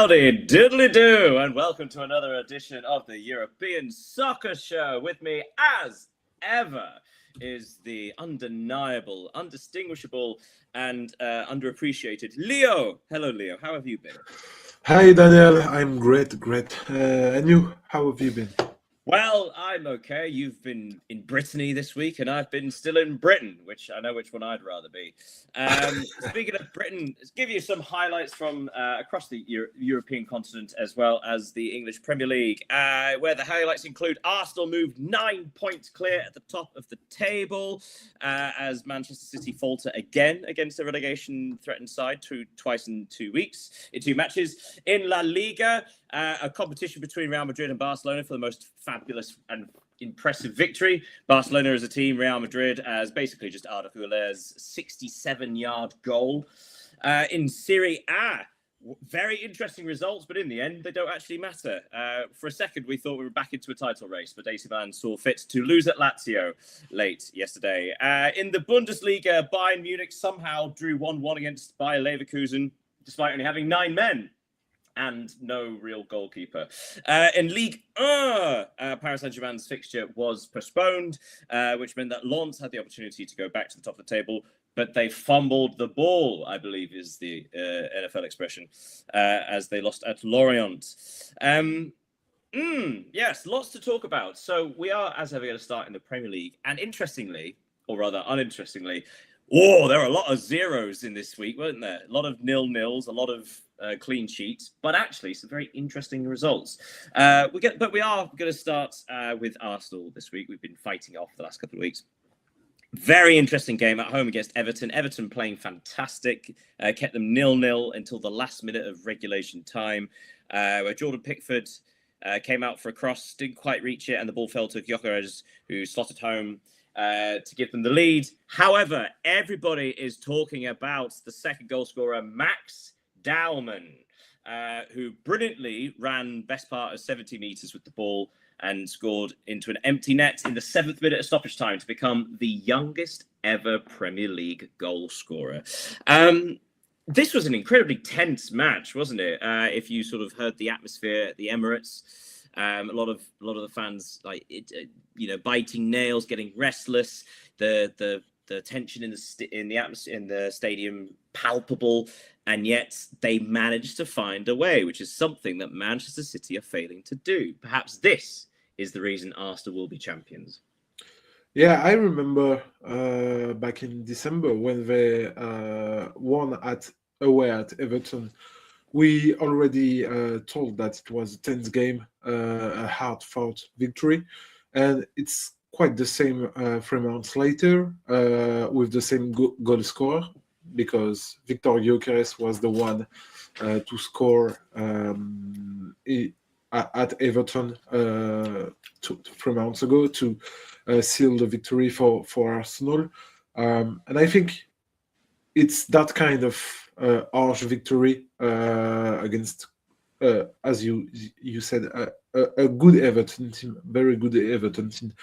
Howdy diddly do, and welcome to another edition of the European Soccer Show. With me, as ever, is the undeniable, undistinguishable, and underappreciated Leo. Hello, Leo. How have you been? Hi, Daniel. I'm great. And you? How have you been? Well, I'm okay. You've been in Brittany this week, and I've been still in Britain, which I know which one I'd rather be. Speaking of Britain, let's give you some highlights from across the European continent, as well as the English Premier League, where the highlights include Arsenal moved 9 points clear at the top of the table, as Manchester City falter again against the relegation-threatened side twice in 2 weeks, in 2 matches. In La Liga, a competition between Real Madrid and Barcelona for the most fabulous and impressive victory. Barcelona as a team, Real Madrid as basically just Arda Güler's 67-yard goal. In Serie A, very interesting results, but in the end, they don't actually matter. For a second, we thought we were back into a title race, but AC Milan saw fit to lose at Lazio late yesterday. In the Bundesliga, Bayern Munich somehow drew 1-1 against Bayer Leverkusen, despite only having 9 men and no real goalkeeper. In Ligue 1, Paris Saint-Germain's fixture was postponed, which meant that Lens had the opportunity to go back to the top of the table, but they fumbled the ball, I believe is the NFL expression, as they lost at Lorient. Yes, lots to talk about. So we are, as ever, going to start in the Premier League. And interestingly, or rather uninterestingly, there are a lot of zeros in this week, weren't there? A lot of nil-nils, a lot of clean sheets, but actually some very interesting results. But we are going to start with Arsenal this week. We've been fighting off the last couple of weeks. Very interesting game at home against Everton. Everton playing fantastic, kept them 0-0 until the last minute of regulation time, where Jordan Pickford came out for a cross, didn't quite reach it, and the ball fell to Gyökeres, who slotted home to give them the lead. However, everybody is talking about the second goal scorer, Max Dowman, who brilliantly ran best part of 70 meters with the ball and scored into an empty net in the 7th minute of stoppage time to become the youngest ever Premier League goal scorer. This was an incredibly tense match, wasn't it? If you sort of heard the atmosphere at the Emirates, a lot of the fans biting nails, getting restless. The tension in the atmosphere in the stadium palpable, and yet they managed to find a way, which is something that Manchester City are failing to do. Perhaps this is the reason Arsenal will be champions. Yeah, I remember back in December when they won away at Everton. We already told that it was a tense game, a hard-fought victory, and it's quite the same 3 months later with the same goal scorer, because Victor Gyökeres was the one to score at Everton 3 months ago to seal the victory for Arsenal. And I think it's that kind of harsh victory against, as you said, a good Everton team, very good Everton team,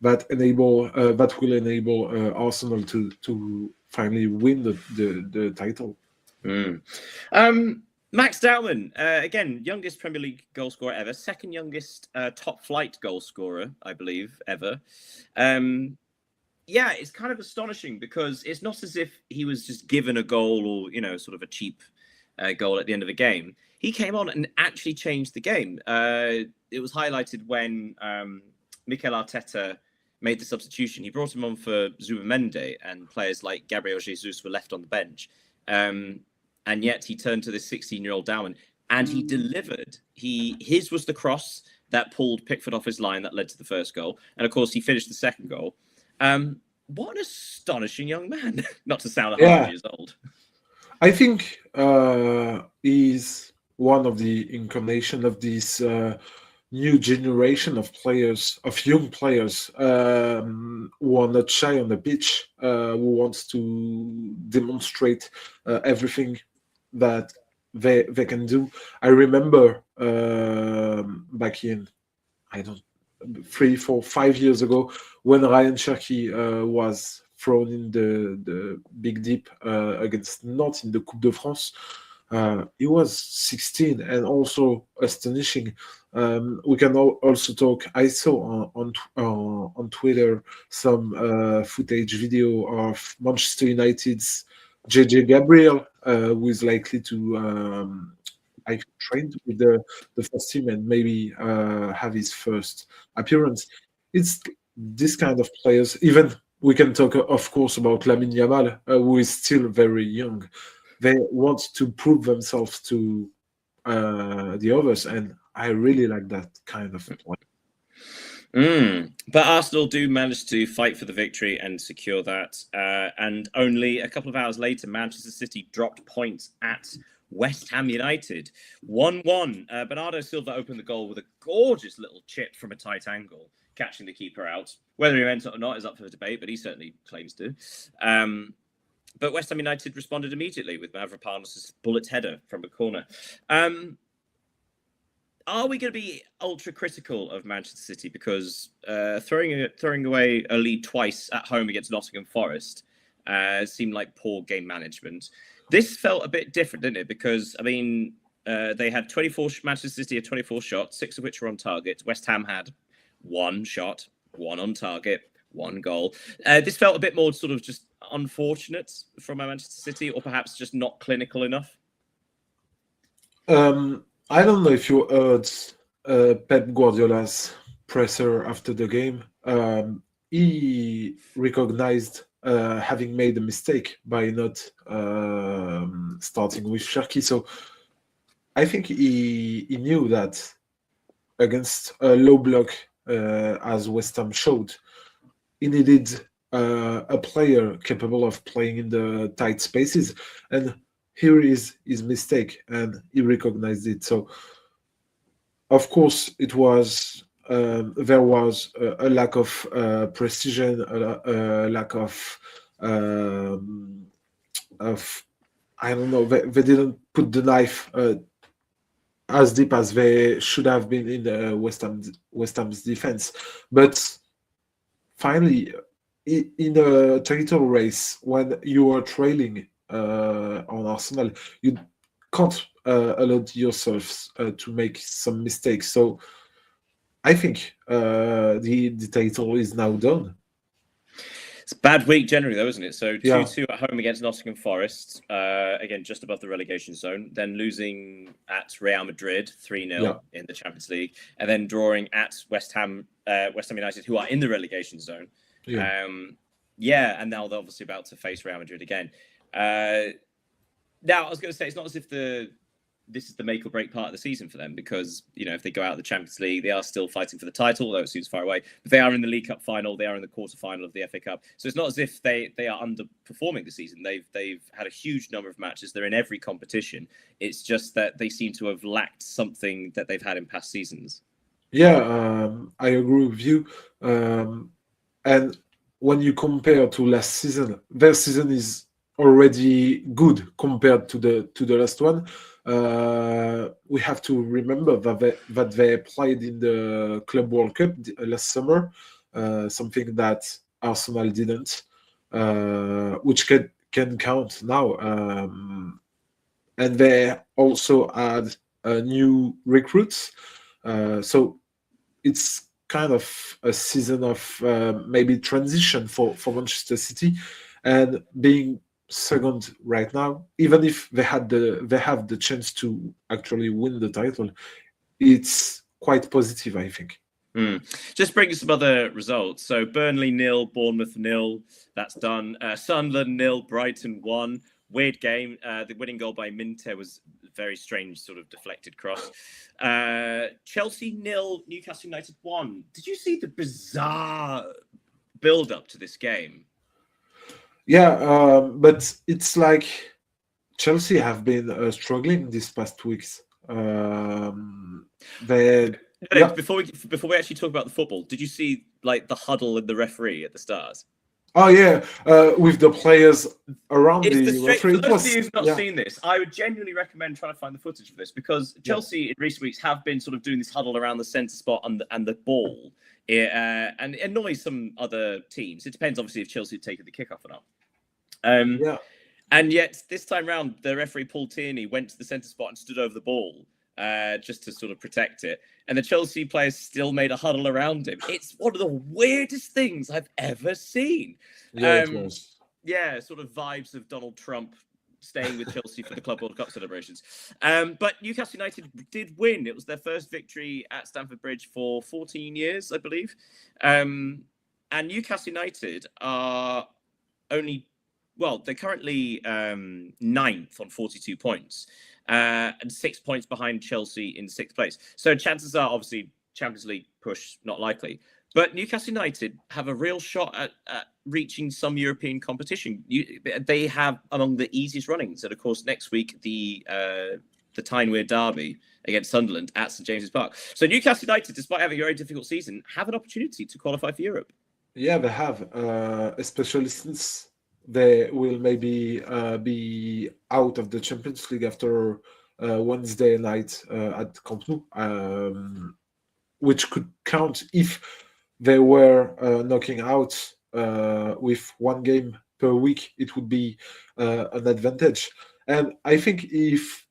that will enable Arsenal to finally win the title. Max Dowman, again, youngest Premier League goal scorer ever, second youngest top flight goal scorer, I believe, ever. Yeah, it's kind of astonishing because it's not as if he was just given a goal or, sort of a cheap goal at the end of a game. He came on and actually changed the game. It was highlighted when Mikel Arteta made the substitution. He brought him on for Zubimendi, and players like Gabriel Jesus were left on the bench. And yet he turned to this 16-year-old Dowman, and he delivered. His was the cross that pulled Pickford off his line that led to the first goal. And, of course, he finished the second goal. What an astonishing young man. Not to sound 100 years old. I think he's one of the incarnation of this new generation of players, of young players who are not shy on the pitch, who wants to demonstrate everything that they can do. I remember back in, 3, 4, 5 years ago, when Ryan Cherky was thrown in the big deep against Nantes in the Coupe de France. he was 16 and also astonishing. We can also talk. I saw on Twitter some footage video of Manchester United's JJ Gabriel, who is likely to I trained with the first team and maybe have his first appearance. It's this kind of players. Even we can talk, of course, about Lamine Yamal, who is still very young. They want to prove themselves to the others, and I really like that kind of play. But Arsenal do manage to fight for the victory and secure that. And only a couple of hours later, Manchester City dropped points at West Ham United. 1-1. Bernardo Silva opened the goal with a gorgeous little chip from a tight angle, catching the keeper out. Whether he meant it or not is up for debate, but he certainly claims to. But West Ham United responded immediately with Mavropanos' bullet header from a corner. Are we going to be ultra critical of Manchester City because throwing away a lead twice at home against Nottingham Forest seemed like poor game management? This felt a bit different, didn't it? Because, I mean, they had Manchester City had 24 shots, 6 of which were on target. West Ham had 1 shot, 1 on target, 1 goal. This felt a bit more sort of just unfortunate from Manchester City, or perhaps just not clinical enough. I don't know if you heard Pep Guardiola's presser after the game. He recognized having made a mistake by not starting with Cherki. So I think he knew that against a low block, as West Ham showed, he needed a player capable of playing in the tight spaces. And here is his mistake, and he recognized it. So, of course, it was there was a lack of precision, a lack of I don't know. They didn't put the knife as deep as they should have been in the West Ham's defense. But finally, in a title race, when you are trailing on Arsenal, you can't allow yourselves to make some mistakes. So I think the title is now done. It's a bad week generally, though, isn't it? So 2-2 at home against Nottingham Forest, again, just above the relegation zone. Then losing at Real Madrid 3-0 in the Champions League. And then drawing at West Ham United, who are in the relegation zone. And now they're obviously about to face Real Madrid again. Now, I was going to say, it's not as if this is the make or break part of the season for them, because, you know, if they go out of the Champions League, they are still fighting for the title, although it seems far away. But they are in the League Cup final. They are in the quarterfinal of the FA Cup. So it's not as if they are underperforming this season. They've had a huge number of matches. They're in every competition. It's just that they seem to have lacked something that they've had in past seasons. Yeah, I agree with you. And when you compare to last season, their season is already good compared to the last one. We have to remember that they played in the Club World Cup last summer, something that Arsenal didn't, which can count now. And they also had new recruits, so it's kind of a season of maybe transition for Manchester City, and being second right now, even if they have the chance to actually win the title, it's quite positive, I think. Just bringing some other results. So Burnley 0, Bournemouth 0. That's done. Sunderland 0, Brighton 1. Weird game. The winning goal by Minte was a very strange sort of deflected cross. Chelsea 0, Newcastle United 1. Did you see the bizarre build-up to this game? Yeah, but it's like Chelsea have been struggling these past weeks. Before we actually talk about the football, did you see like the huddle and the referee at the start? Oh yeah, with the players around the referee. For those of you who've not seen this, I would genuinely recommend trying to find the footage of this, because Chelsea in recent weeks have been sort of doing this huddle around the centre spot and the ball. And it annoys some other teams. It depends, obviously, if Chelsea have taken the kickoff or not. And yet this time round, the referee Paul Tierney went to the centre spot and stood over the ball just to sort of protect it. And the Chelsea players still made a huddle around him. It's one of the weirdest things I've ever seen. Yeah, it was. Yeah, sort of vibes of Donald Trump staying with Chelsea for the Club World Cup celebrations. But Newcastle United did win. It was their first victory at Stamford Bridge for 14 years, I believe. And Newcastle United are they're currently ninth on 42 points and 6 points behind Chelsea in sixth place. So chances are, obviously, Champions League push not likely. But Newcastle United have a real shot at reaching some European competition. They have among the easiest runnings. And, of course, next week, the Tyne-Wear derby against Sunderland at St James's Park. So Newcastle United, despite having a very difficult season, have an opportunity to qualify for Europe. Yeah, they have, especially since they will maybe be out of the Champions League after Wednesday night at Camp Nou, which could count if they were knocking out with one game per week. It would be an advantage. And I think if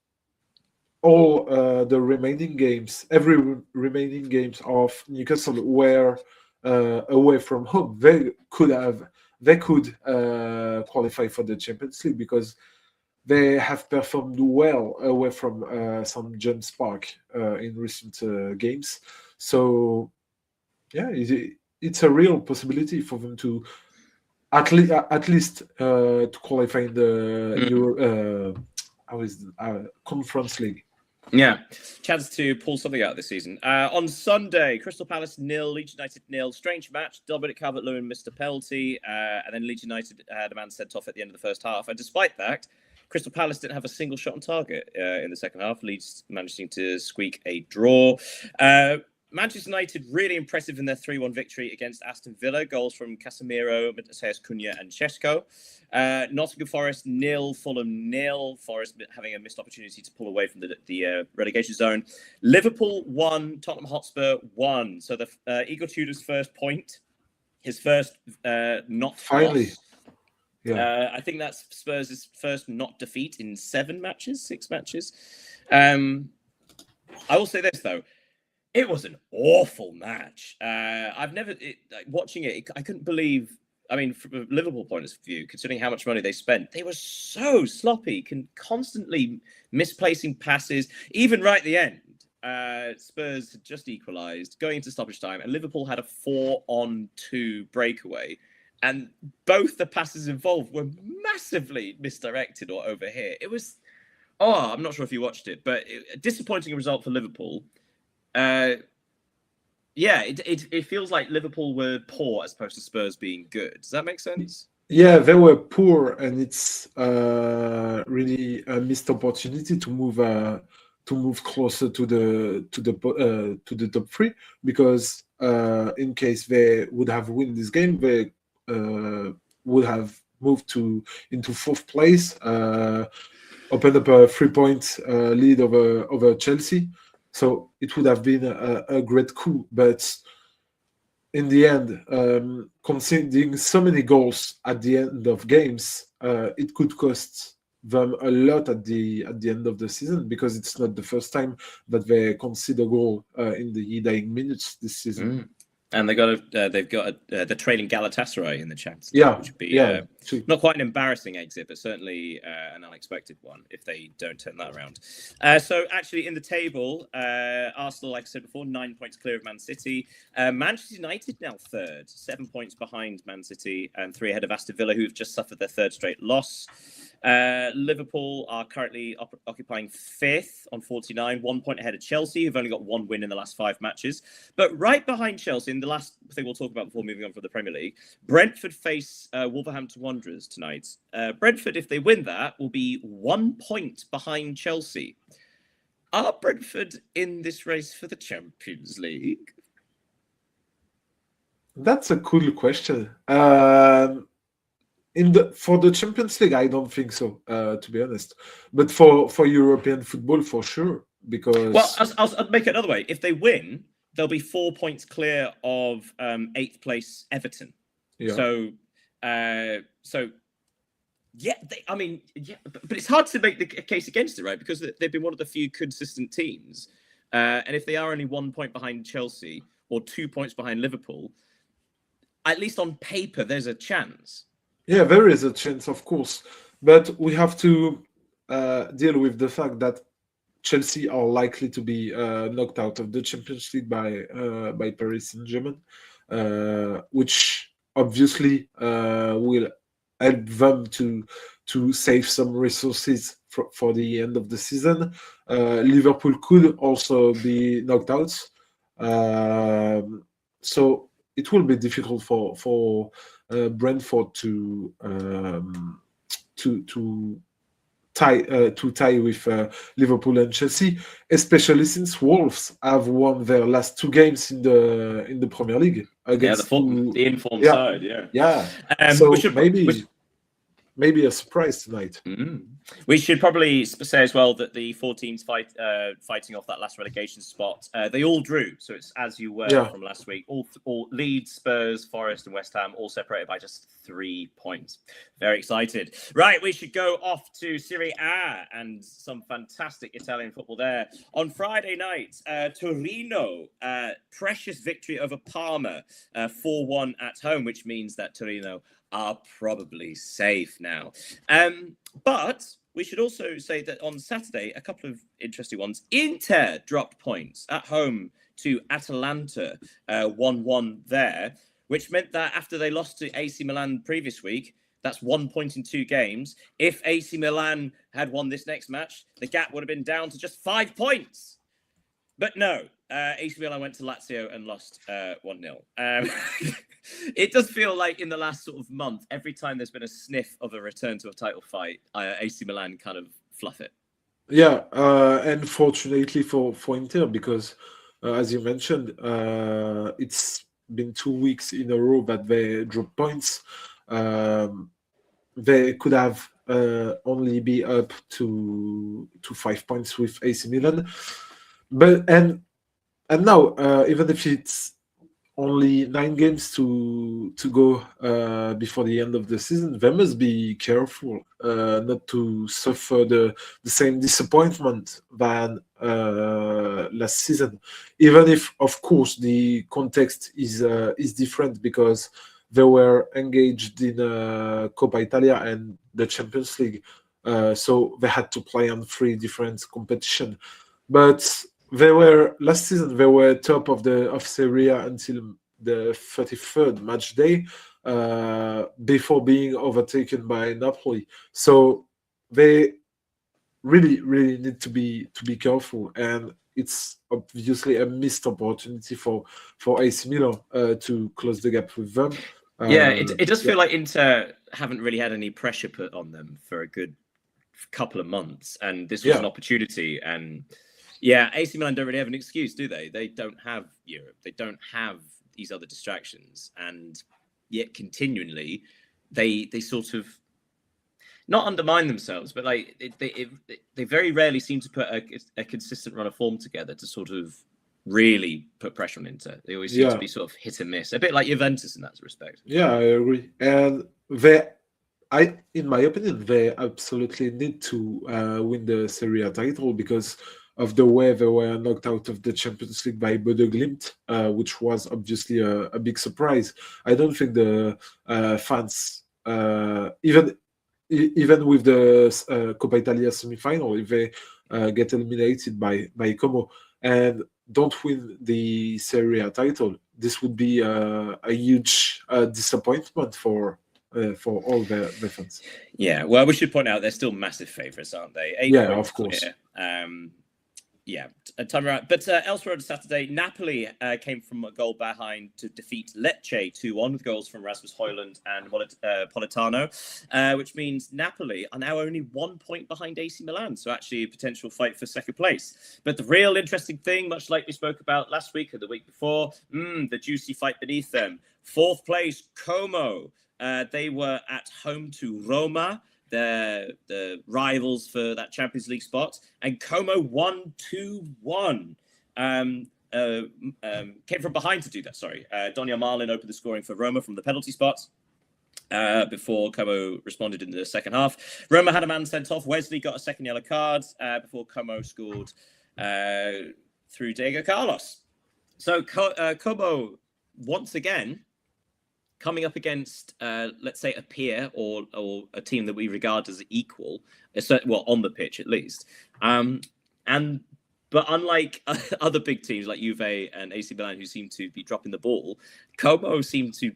all the remaining games, every remaining games of Newcastle were away from home, they could qualify for the Champions League because they have performed well away from St James Park in recent games. So, yeah, it's a real possibility for them to at least to qualify in the Conference League. Yeah, chance to pull something out this season. On Sunday, Crystal Palace 0, Leeds United 0. Strange match. Dominic Calvert-Lewin missed a penalty, and then Leeds United had a man sent off at the end of the first half. And despite that, Crystal Palace didn't have a single shot on target in the second half. Leeds managing to squeak a draw. Manchester United really impressive in their 3-1 victory against Aston Villa. Goals from Casemiro, Mateus Cunha and Šeško. Nottingham Forest 0, Fulham 0. Forest having a missed opportunity to pull away from the relegation zone. Liverpool 1, Tottenham Hotspur 1. So Igor Tudor's first point, his first not finally loss. Yeah, I think that's Spurs' first not defeat in 6 matches. I will say this though. It was an awful match. Watching it, I couldn't believe. I mean, from a Liverpool point of view, considering how much money they spent, they were so sloppy, constantly misplacing passes. Even right at the end, Spurs had just equalised, going into stoppage time, and Liverpool had a 4-on-2 breakaway. And both the passes involved were massively misdirected or over here. It was, I'm not sure if you watched it, but a disappointing result for Liverpool. It feels like Liverpool were poor as opposed to Spurs being good. Does that make sense? Yeah, they were poor, and it's really a missed opportunity to move closer to the top 3, because in case they would have won this game, they would have moved into 4th place, opened up a 3-point lead over Chelsea. So it would have been a great coup, but in the end, conceding so many goals at the end of games, it could cost them a lot at the end of the season, because it's not the first time that they concede a goal in the dying minutes this season. And they've got the trailing Galatasaray in the Champions League, Yeah, which would be not quite an embarrassing exit, but certainly an unexpected one if they don't turn that around. So actually in the table, Arsenal, like I said before, 9 points clear of Man City. Manchester United now 3rd, 7 points behind Man City and 3 ahead of Aston Villa, who've just suffered their 3rd straight loss. Liverpool are currently occupying 5th on 49, 1 point ahead of Chelsea, who've only got 1 win in the last 5 matches. But right behind Chelsea, in the last thing we'll talk about before moving on from the Premier League, Brentford face Wolverhampton Wanderers tonight. Brentford, if they win that, will be 1 point behind Chelsea. Are Brentford in this race for the Champions League? That's a cool question. For the Champions League, I don't think so, to be honest. But for European football, for sure, because I'll make it another way. If they win, they'll be 4 points clear of 8th place Everton. Yeah. So Yeah, but it's hard to make the case against it, right? Because they've been one of the few consistent teams. And if they are only 1 point behind Chelsea or 2 points behind Liverpool, at least on paper, there's a chance. Yeah, there is a chance, of course, but we have to deal with the fact that Chelsea are likely to be knocked out of the Champions League by Paris Saint-Germain, which obviously will help them to save some resources for the end of the season. Liverpool could also be knocked out, so it will be difficult for Brentford to tie with Liverpool and Chelsea, especially since Wolves have won their last 2 games in the Premier League against the informed side. Yeah. We So should maybe a surprise tonight. We should probably say as well that the 4 teams fighting off that last relegation spot, they all drew. So it's as you were from last week. All Leeds, Spurs, Forest, and West Ham all separated by just 3 points. Very excited. Right, we should go off to Serie A and some fantastic Italian football there. On Friday night, Torino, precious victory over Parma, 4-1 at home, which means that Torino are probably safe now. But we should also say that on Saturday, a couple of interesting ones. Inter dropped points at home to Atalanta, 1-1 there, which meant that after they lost to AC Milan previous week, that's 1 point in 2 games. If AC Milan had won this next match, the gap would have been down to just 5 points. But no, AC Milan went to Lazio and lost 1-0. It does feel like in the last sort of month, every time there's been a sniff of a return to a title fight, AC Milan kind of fluff it. Yeah, and fortunately for Inter, because as you mentioned, it's been 2 weeks in a row that they dropped points. They could have only be up to 5 points with AC Milan, but and now even if it's only 9 games to go before the end of the season, they must be careful not to suffer the same disappointment than last season. Even if, of course, the context is different because they were engaged in Coppa Italia and the Champions League, so they had to play on 3 different competitions. But last season they were top of Serie A until the 33rd match day before being overtaken by Napoli. So they really need to be careful, and it's obviously a missed opportunity for AC Milan to close the gap with them. It does feel like Inter haven't really had any pressure put on them for a good couple of months, and this was an opportunity. And AC Milan don't really have an excuse, do they? They don't have Europe. They don't have these other distractions, and yet continually they sort of not undermine themselves, but like they very rarely seem to put a consistent run of form together to sort of really put pressure on Inter. They always seem to be sort of hit and miss, a bit like Juventus in that respect. Yeah, I agree. And in my opinion, they absolutely need to win the Serie A title because of the way they were knocked out of the Champions League by Bodo Glimt, which was obviously a big surprise. I don't think the fans, even with the Coppa Italia semi-final, if they get eliminated by Como and don't win the Serie A title, this would be a huge disappointment for all the fans. Yeah, well, we should point out they're still massive favourites, aren't they? 8 yeah, points of course. Clear. Time around. But elsewhere on Saturday, Napoli came from a goal behind to defeat Lecce 2-1 with goals from Rasmus Højlund and Politano, which means Napoli are now only 1 point behind AC Milan. So actually a potential fight for second place. But the real interesting thing, much like we spoke about last week or the week before, the juicy fight beneath them. 4th place, Como. They were at home to Roma, the rivals for that Champions League spot, and Como won 2-1. Came from behind to do that. Sorry, Donyell Marlin opened the scoring for Roma from the penalty spot. before Como responded in the second half. Roma had a man sent off. Wesley got a second yellow card before Como scored through Diego Carlos. So Como, once again, coming up against, let's say, a peer or a team that we regard as equal, well, on the pitch at least. But unlike other big teams like Juve and AC Milan, who seem to be dropping the ball, Como seem to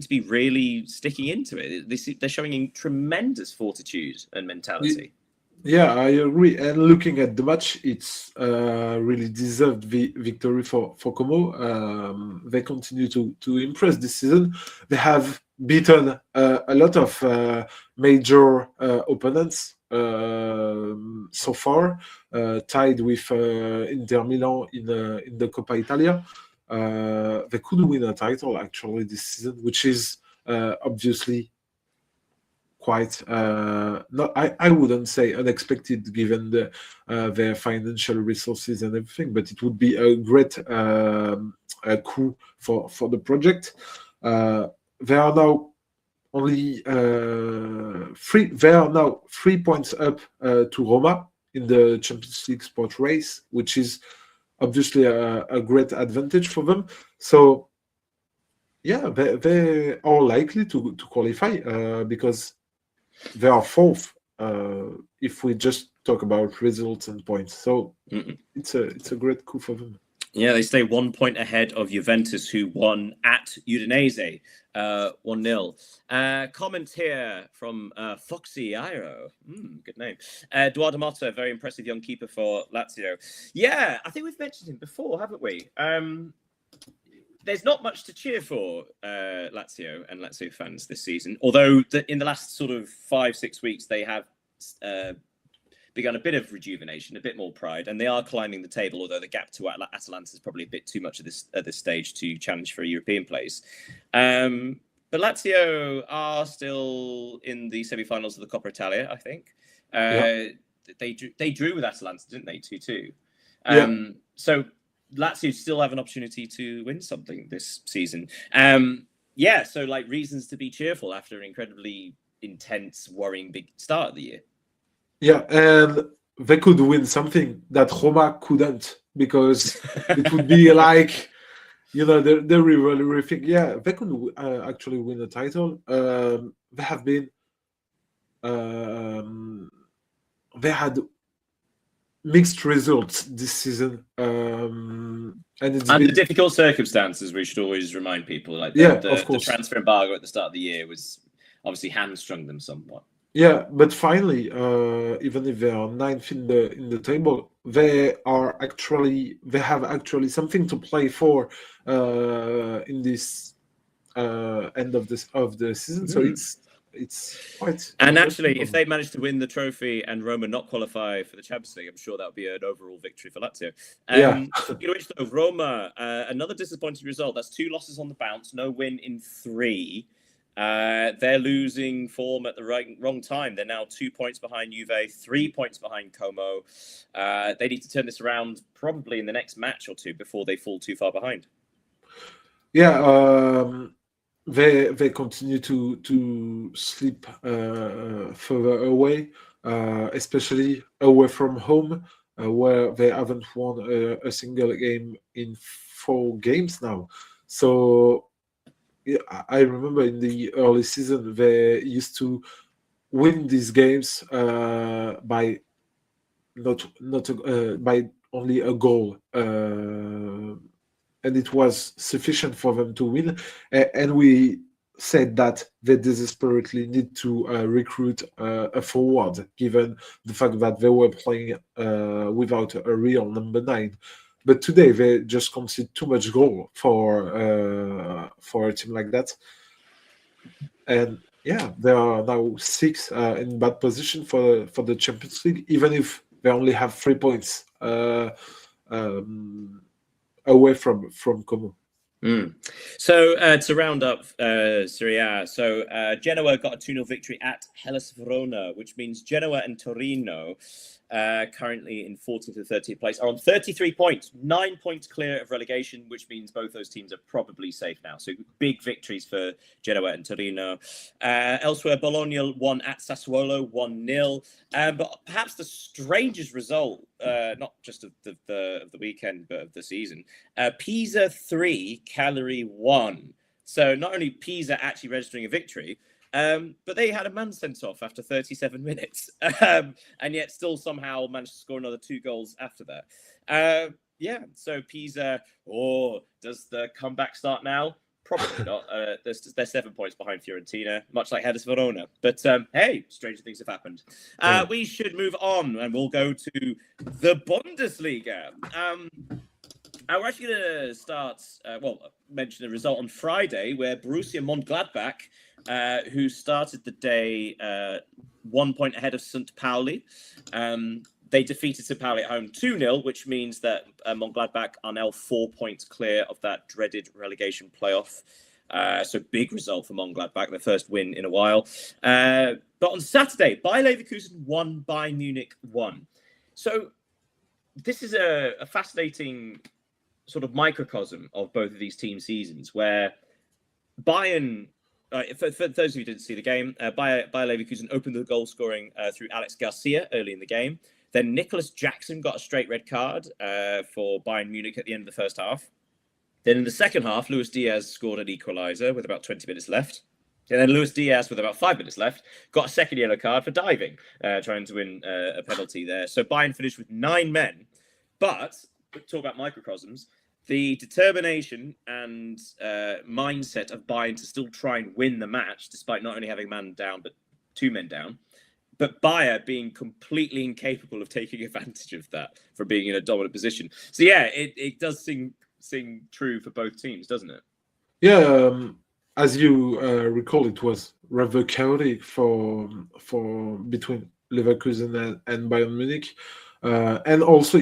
be really sticking into it. They're showing tremendous fortitude and mentality. Yeah, I agree. And looking at the match, it's really deserved victory for Como. They continue to impress this season. They have beaten a lot of major opponents so far, tied with Inter Milan in the Coppa Italia. They could win a title actually this season, which is obviously quite not. I wouldn't say unexpected given their financial resources and everything, but it would be a great coup for the project. They are now only three. They are now 3 points up to Roma in the Champions League spot race, which is obviously a great advantage for them. So yeah, they are likely to qualify because they are fourth if we just talk about results and points. So it's a great coup for them. Yeah, they stay 1 point ahead of Juventus, who won at Udinese 1-0. Comment here from Foxy Iro. Good name. Eduardo Motta, very impressive young keeper for Lazio. Yeah, I think we've mentioned him before, haven't we? There's not much to cheer for Lazio and Lazio fans this season, although in the last sort of 5-6 weeks, they have begun a bit of rejuvenation, a bit more pride, and they are climbing the table, although the gap to Atalanta is probably a bit too much at this stage to challenge for a European place. But Lazio are still in the semi-finals of the Coppa Italia, I think. They drew with Atalanta, didn't they, 2-2? So Lazio still have an opportunity to win something this season. So like reasons to be cheerful after an incredibly intense, worrying big start of the year. Yeah, and they could win something that Roma couldn't, because it would be like, the rivalry thing. Yeah, they could actually win a title. They have been, they had mixed results this season, and it's under difficult circumstances. We should always remind people, like the transfer embargo at the start of the year was obviously hamstrung them somewhat. Yeah, but finally, even if they are ninth in the table, they have actually something to play for in this end of the season. So it's quite. And actually, if they manage to win the trophy and Roma not qualify for the Champions League, I'm sure that would be an overall victory for Lazio. Which though, Roma, another disappointing result. That's 2 losses on the bounce, no win in 3. They're losing form at the wrong time. They're now 2 points behind Juve, 3 points behind Como. They need to turn this around probably in the next match or two before they fall too far behind. Yeah, they continue to slip further away, especially away from home, where they haven't won a single game in 4 games now. So yeah, I remember in the early season they used to win these games by by only a goal, and it was sufficient for them to win. And we said that they desperately need to recruit a forward, given the fact that they were playing without a real number 9. But today they just concede too much goal for a team like that, and yeah, they are now 6th in bad position for the Champions League, even if they only have 3 points away from Como. So to round up Serie A, so Genoa got a 2-0 victory at Hellas Verona, which means Genoa and Torino currently in 14th and 13th place, are on 33 points, 9 points clear of relegation, which means both those teams are probably safe now. So big victories for Genoa and Torino. Elsewhere, Bologna won at Sassuolo 1-0. But perhaps the strangest result, not just of the weekend, but of the season, Pisa 3, Cagliari 1. So not only Pisa actually registering a victory, but they had a man sent off after 37 minutes, and yet still somehow managed to score another 2 goals after that. So Pisa, does the comeback start now? Probably not. They're 7 points behind Fiorentina, much like Hellas Verona. But hey, stranger things have happened. We should move on, and we'll go to the Bundesliga. We're actually going to start, mention the result on Friday, where Borussia Mönchengladbach, who started the day 1 point ahead of St. Pauli, they defeated St. Pauli at home 2-0, which means that Mönchengladbach are now 4 points clear of that dreaded relegation playoff. So big result for Mönchengladbach, their first win in a while. But on Saturday, Bayer Leverkusen won, Bayern Munich won. So this is a fascinating sort of microcosm of both of these team seasons, where Bayern, for those of you who didn't see the game, Bayer Leverkusen opened the goal scoring through Alex Garcia early in the game. Then Nicholas Jackson got a straight red card for Bayern Munich at the end of the first half. Then in the second half, Luis Diaz scored an equaliser with about 20 minutes left. And then Luis Diaz, with about 5 minutes left, got a second yellow card for diving, trying to win a penalty there. So Bayern finished with 9 men. But talk about microcosms, the determination and mindset of Bayern to still try and win the match, despite not only having a man down, but 2 men down, but Bayer being completely incapable of taking advantage of that for being in a dominant position. So yeah, it does sing true for both teams, doesn't it? Yeah, as you recall, it was rather chaotic for between Leverkusen and Bayern Munich, and also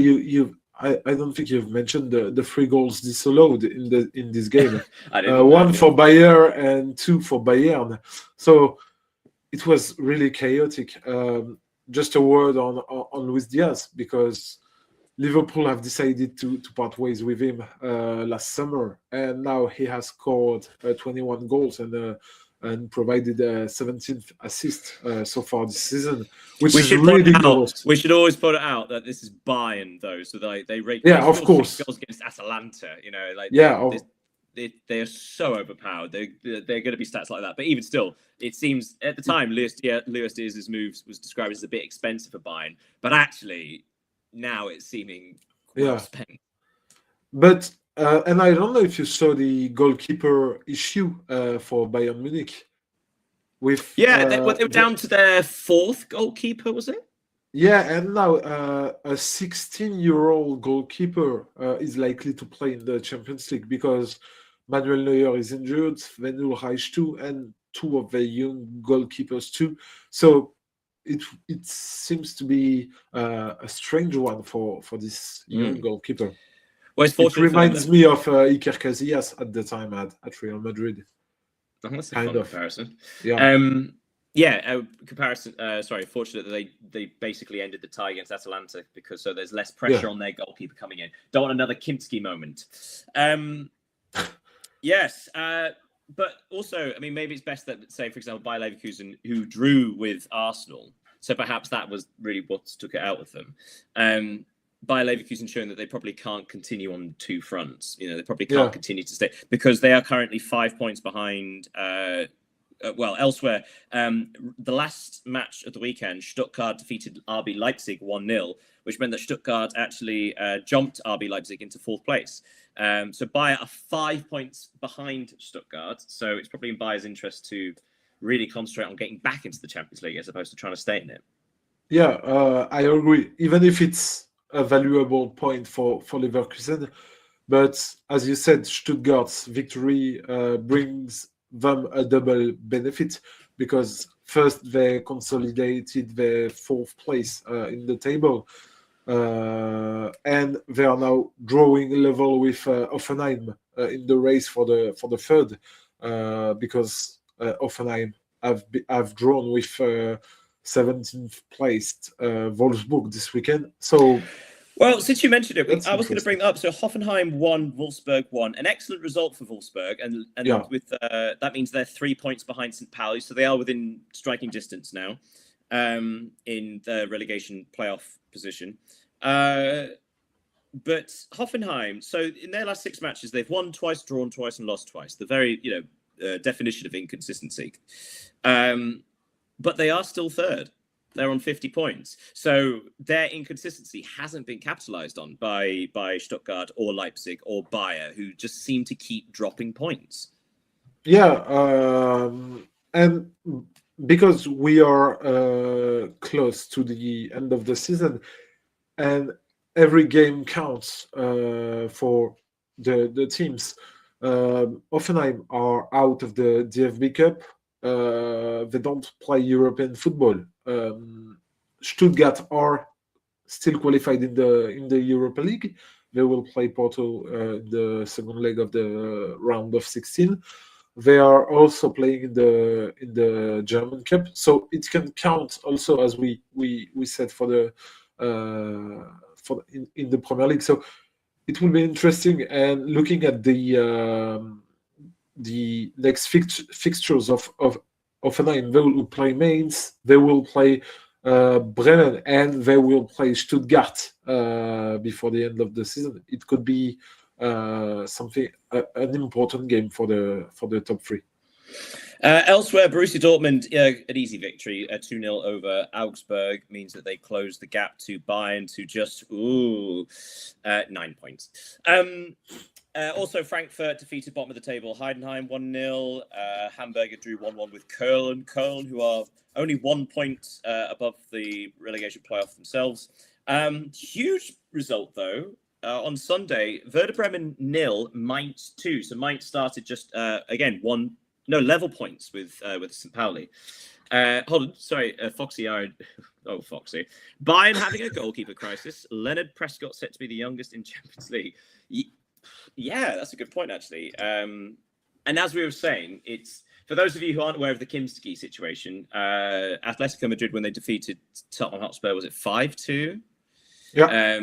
I don't think you've mentioned the 3 goals disallowed in this game. One for Bayer and 2 for Bayern. So it was really chaotic. Just a word on Luis Diaz, because Liverpool have decided to part ways with him last summer, and now he has scored 21 goals and provided a 17th assist so far this season, which is ridiculous. We should always put it out that this is Bayern, though, so they rate. Yeah, of course. Goals against Atalanta, they are so overpowered. They're going to be stats like that. But even still, it seems at the time Luis Diaz's moves was described as a bit expensive for Bayern, but actually now it's seeming well spent. But and I don't know if you saw the goalkeeper issue for Bayern Munich. They were down to their 4th goalkeeper, was it? Yeah, and now a 16-year-old goalkeeper is likely to play in the Champions League because Manuel Neuer is injured, Sven Ulreich too, and 2 of the young goalkeepers too. So it seems to be a strange one for this young goalkeeper. Well, it reminds me of Iker Casillas at the time at Real Madrid. That's a fun comparison. Yeah. Comparison. Fortunate that they basically ended the tie against Atalanta because so there's less pressure on their goalkeeper coming in. Don't want another Kimski moment. Yes. But also, I mean, maybe it's best that, say, for example, Bayer Leverkusen, who drew with Arsenal, so perhaps that was really what took it out of them. Bayer Leverkusen showing that they probably can't continue on 2 fronts. They probably can't continue to stay because they are currently 5 points behind. Elsewhere, the last match of the weekend, Stuttgart defeated RB Leipzig 1-0, which meant that Stuttgart actually jumped RB Leipzig into 4th place. So Bayer are 5 points behind Stuttgart. So it's probably in Bayer's interest to really concentrate on getting back into the Champions League as opposed to trying to stay in it. Yeah, I agree. Even if it's a valuable point for Leverkusen. But as you said, Stuttgart's victory brings them a double benefit because first they consolidated their 4th place in the table and they are now drawing level with Hoffenheim in the race for the 3rd because Hoffenheim have drawn with 17th placed Wolfsburg this weekend. So, well, since you mentioned it, that's I was going to interesting. bring that up. So Hoffenheim won, Wolfsburg won. An excellent result for Wolfsburg, and Yeah. with that means they're 3 points behind St. Pauli, so they are within striking distance now, in the relegation playoff position. But Hoffenheim, so in their last 6 matches, they've won twice, drawn twice, and lost twice. The very, definition of inconsistency. But they are still third. They're on 50 points. So their inconsistency hasn't been capitalized on by Stuttgart or Leipzig or Bayer, who just seem to keep dropping points. Yeah, and because we are close to the end of the season, and every game counts for the teams. Offenheim are out of the DFB Cup. They don't play European football. Stuttgart are still qualified in the Europa League. They will play Porto in the second leg of the round of 16. They are also playing in the German Cup, so it can count also, as we said, for the in the Premier League. So it will be interesting. And looking at the next fixtures of Offenheim, they will play Mainz, they will play Bremen, and they will play Stuttgart before the end of the season. It could be an important game for the top 3. Elsewhere, Borussia Dortmund, an easy victory, 2-0 over Augsburg, means that they close the gap to Bayern to just 9 points. Also, Frankfurt defeated bottom of the table Heidenheim 1-0. Hamburger drew 1-1 with Köln. Köln, who are only 1 point above the relegation playoff themselves. Huge result, though. On Sunday, Werder Bremen 0, Mainz 2. So Mainz started just, again, level points with St. Pauli. Hold on, sorry, Foxy. Foxy. Bayern having a goalkeeper crisis. Leonard Prescott set to be the youngest in Champions League. Yeah, that's a good point, actually. And as we were saying, it's for those of you who aren't aware of the Kimski situation. Atletico Madrid, when they defeated Tottenham Hotspur, was it 5-2? Yeah.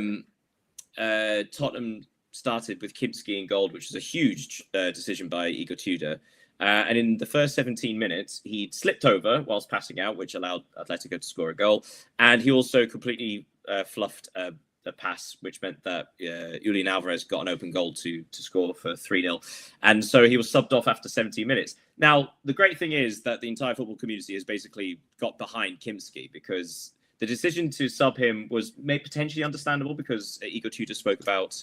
Tottenham started with Kimski in goal, which was a huge decision by Igor Tudor. And in the first 17 minutes, he slipped over whilst passing out, which allowed Atletico to score a goal. And he also completely fluffed a pass, which meant that Julian Alvarez got an open goal to score for 3-0. And so he was subbed off after 17 minutes. Now, the great thing is that the entire football community has basically got behind Kimski, because the decision to sub him was potentially understandable, because Igor Tudor spoke about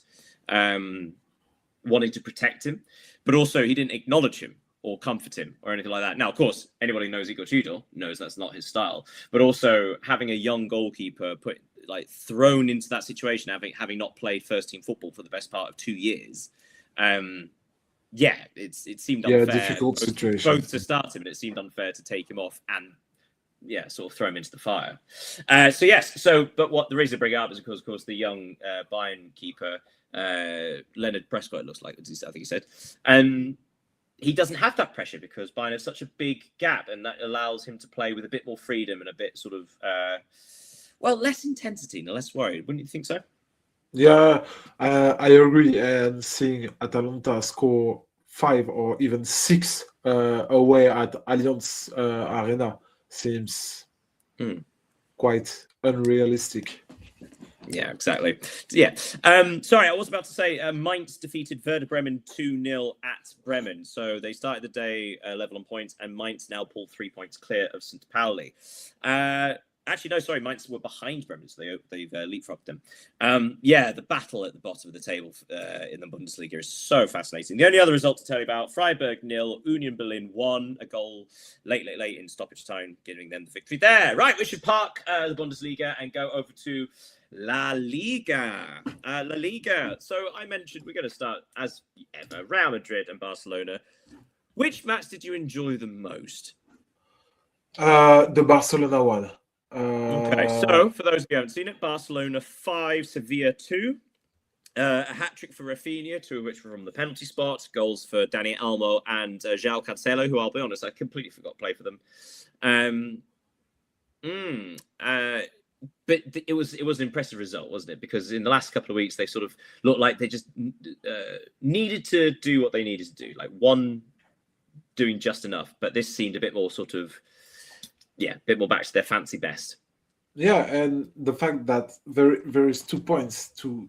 wanting to protect him, but also he didn't acknowledge him or comfort him or anything like that. Now, of course, anybody who knows Igor Tudor knows that's not his style, but also having a young goalkeeper thrown into that situation, having not played first team football for the best part of 2 years. It seemed unfair. Difficult situation. Both to start him, and it seemed unfair to take him off and sort of throw him into the fire. But what the reason to bring it up is, of course, the young Bayern keeper, Leonard Prescott, it looks like, I think he said. He doesn't have that pressure because Bayern has such a big gap, and that allows him to play with a bit more freedom and a bit sort of, less intensity and less worried. Wouldn't you think so? Yeah, I agree. And seeing Atalanta score 5 or even 6 away at Allianz Arena seems quite unrealistic. Yeah, exactly. Yeah. Sorry, I was about to say Mainz defeated Werder Bremen 2-0 at Bremen. So they started the day level on points, and Mainz now pulled 3 points clear of St. Pauli. Actually, no, sorry, Mainz were behind Bremen, so they've leapfrogged them. The battle at the bottom of the table in the Bundesliga is so fascinating. The only other result to tell you about, Freiburg 0, Union Berlin 1, a goal late in stoppage time, giving them the victory there. Right, we should park the Bundesliga and go over to La Liga. So I mentioned we're going to start, as ever, Real Madrid and Barcelona. Which match did you enjoy the most? The Barcelona one. Okay, so for those of you who haven't seen it, Barcelona 5, Sevilla 2. A hat-trick for Raphinha, 2 of which were from the penalty spot. Goals for Dani Olmo and João Cancelo, who, I'll be honest, I completely forgot to play for them. But it was an impressive result, wasn't it? Because in the last couple of weeks, they sort of looked like they just needed to do what they needed to do. Like one doing just enough, but this seemed a bit more sort of, a bit more back to their fancy best. Yeah, and the fact that there is 2 points to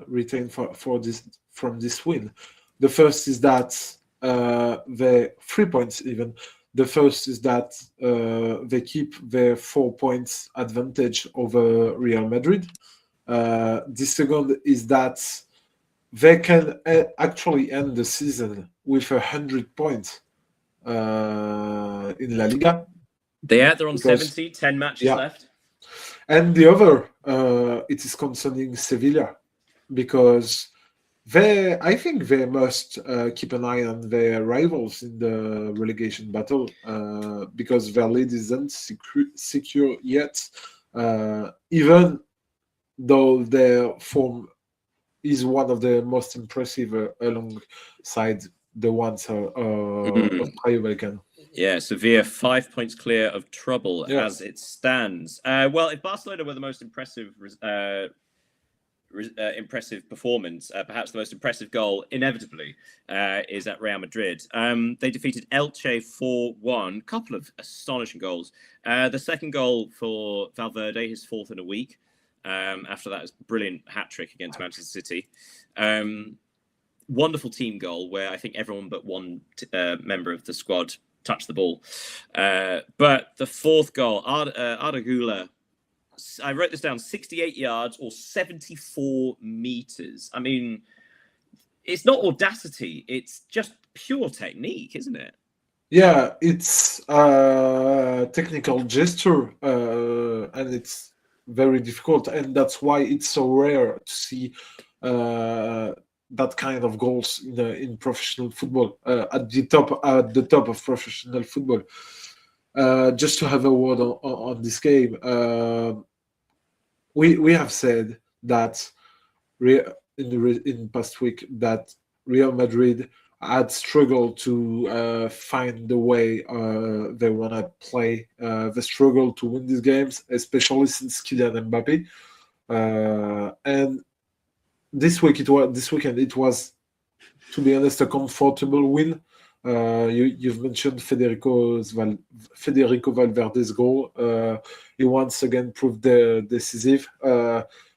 retain for this from this win. The first is that the 3 points even. The first is that they keep their 4 points advantage over Real Madrid. The second is that they can actually end the season with 100 points in La Liga. They're on 70, 10 matches left. And the other, it is concerning Sevilla, because I think they must keep an eye on their rivals in the relegation battle, because their lead isn't secure yet, even though their form is one of the most impressive alongside the ones of Rayo Vallecano. Yeah, Sevilla 5 points clear of trouble as it stands. Well, if Barcelona were the most impressive performance, perhaps the most impressive goal, inevitably, is at Real Madrid. They defeated Elche 4-1. Couple of astonishing goals. The second goal for Valverde, his fourth in a week. After that, was brilliant hat-trick against Manchester City. Wonderful team goal where I think everyone but one member of the squad touched the ball. But the fourth goal, Arda Güler, I wrote this down, 68 yards or 74 meters. I mean, it's not audacity. It's just pure technique, isn't it? Yeah, it's a technical gesture, and it's very difficult. And that's why it's so rare to see that kind of goals in professional football, at the top of professional football. Just to have a word on this game, we have said that in past week that Real Madrid had struggled to find the way they want to play. They struggled to win these games, especially since Kylian Mbappe. And this weekend it was, to be honest, a comfortable win. You've mentioned Federico Valverde's goal. He once again proved decisive.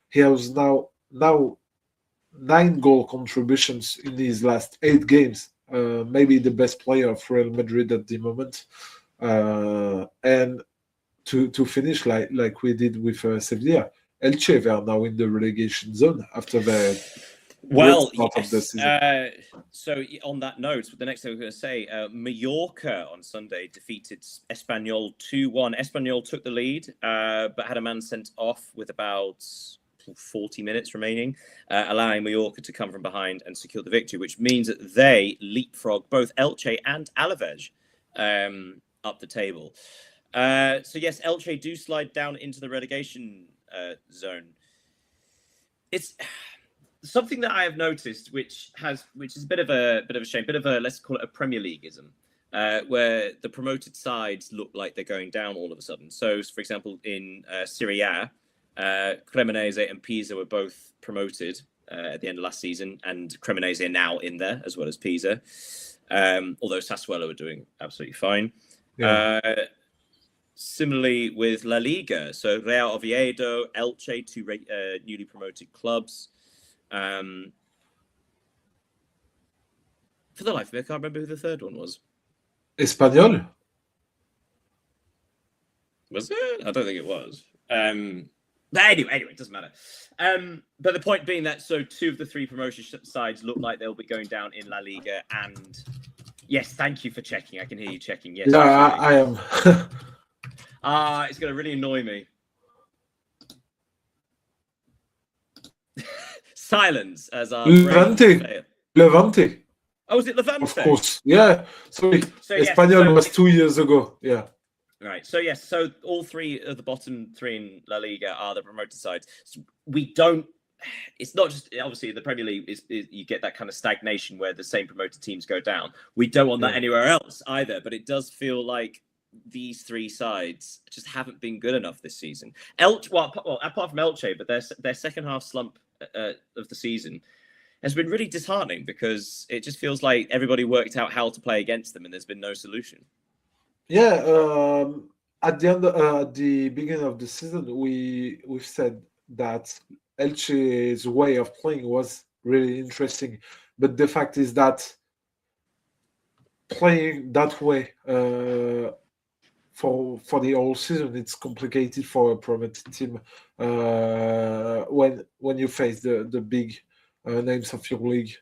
He has now 9 goal contributions in his last 8 games. Maybe the best player of Real Madrid at the moment. And to finish like we did with Sevilla, Elche, they are now in the relegation zone after the start of the season. So on that note, the next thing I was going to say, Mallorca on Sunday defeated Espanyol 2-1. Espanyol took the lead, but had a man sent off with about 40 minutes remaining, allowing Mallorca to come from behind and secure the victory, which means that they leapfrog both Elche and Alaves up the table. So yes, Elche do slide down into the relegation zone. It's something that I have noticed, which is a bit of a shame, let's call it a Premier Leagueism, where the promoted sides look like they're going down all of a sudden. So, for example, in Serie A, Cremonese and Pisa were both promoted at the end of last season, and Cremonese are now in there as well as Pisa. Although Sassuolo are doing absolutely fine. Yeah. Similarly with La Liga, so Real Oviedo, Elche, two newly promoted clubs. For the life of me, I can't remember who the third one was. Espanyol? Was it? I don't think it was. But anyway, it doesn't matter. But the point being that so 2 of the 3 promotion sides look like they'll be going down in La Liga. And yes, thank you for checking. I can hear you checking. Yes, yeah, I am. It's going to really annoy me. Silence as our Levante. Oh, was it Levante? Of course. Yeah. Sorry. So, Espanyol was 2 years ago. Yeah. Right. So yes. So all 3 of the bottom 3 in La Liga are the promoted sides. So we don't. It's not just obviously the Premier League is you get that kind of stagnation where the same promoted teams go down. We don't want that anywhere else either. But it does feel like these three sides just haven't been good enough this season. Well, apart from Elche, but their second half slump of the season has been really disheartening because it just feels like everybody worked out how to play against them and there's been no solution. Yeah, at the beginning of the season, we've said that Elche's way of playing was really interesting, but the fact is that playing that way for the whole season, it's complicated for a promoted team when you face the big names of your league.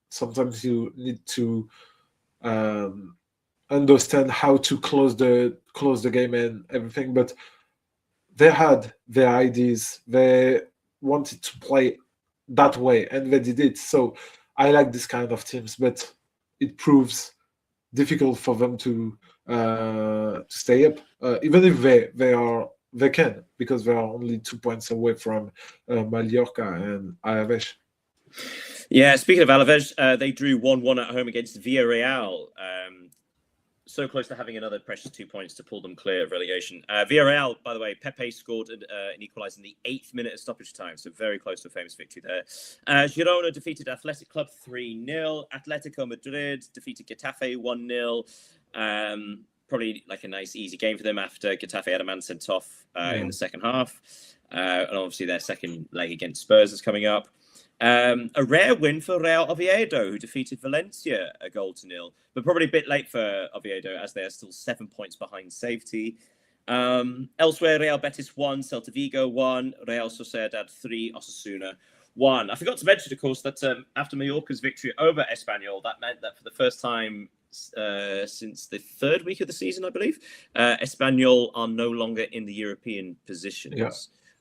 Sometimes you need to understand how to close the game and everything, but they had their ideas. They wanted to play that way, and they did it. So I like this kind of teams, but it proves difficult for them to stay up, even if they can, because they are only 2 points away from Mallorca and Alaves. Yeah, speaking of Alaves, they drew 1-1 at home against Villarreal. So close to having another precious 2 points to pull them clear of relegation. Villarreal, by the way, Pepe scored an equaliser in the 8th minute of stoppage time, so very close to a famous victory there. Girona defeated Athletic Club 3-0. Atletico Madrid defeated Getafe 1-0. Probably like a nice, easy game for them after Getafe had a man sent off in the second half. And obviously their second leg against Spurs is coming up. A rare win for Real Oviedo, who defeated Valencia 1-0, but probably a bit late for Oviedo as they are still 7 points behind safety. Elsewhere, Real Betis 1, Celta Vigo 1, Real Sociedad 3, Osasuna 1. I forgot to mention, of course, that after Mallorca's victory over Espanyol, that meant that for the first time since the third week of the season, I believe, Espanyol are no longer in the European positions. Yeah.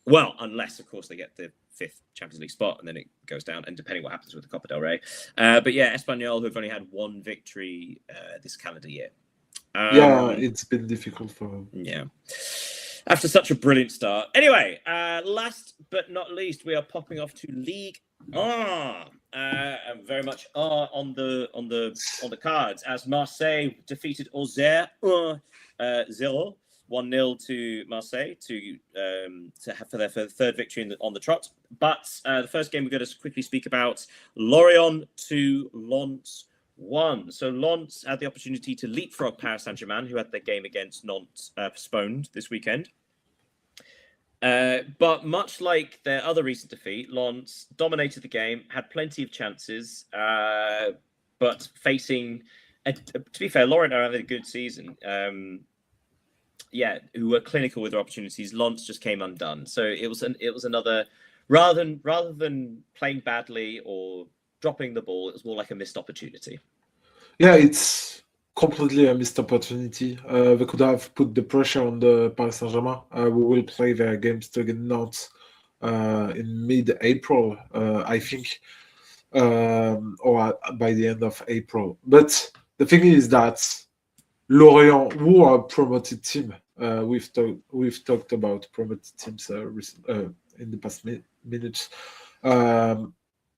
Well, unless, of course, they get the 5th Champions League spot, and then it goes down, and depending what happens with the Copa del Rey. But yeah, Espanyol, who've only had one victory this calendar year. It's been difficult for them. Yeah. After such a brilliant start. Anyway, last but not least, we are popping off to Ligue. Very much on the cards as Marseille defeated Auxerre 0. 1-0 to Marseille to have for their third victory on the trot. But the first game we're going to quickly speak about, Lorient 2, Lens 1. So Lens had the opportunity to leapfrog Paris Saint-Germain, who had their game against Nantes postponed this weekend. But much like their other recent defeat, Lens dominated the game, had plenty of chances, but facing, to be fair, Lorient are having a good season. Who were clinical with their opportunities. Lens just came undone. So it was another, rather than playing badly or dropping the ball, it was more like a missed opportunity. Yeah, it's completely a missed opportunity. They could have put the pressure on the Paris Saint-Germain. We will play their games against Nantes in mid-April, I think, or by the end of April. But the thing is that Lorient, who are a promoted team, we've talked about promoted teams in the past minutes.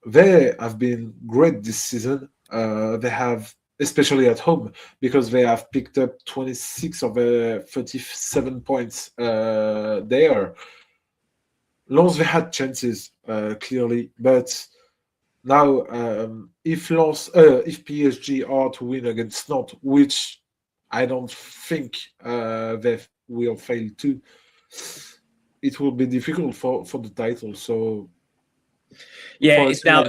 They have been great this season. They have, especially at home, because they have picked up 26 of 37 points there. Lens, they had chances, clearly, but now if PSG are to win against Nantes, which I don't think they will fail to, it will be difficult for the title. So yeah, it's now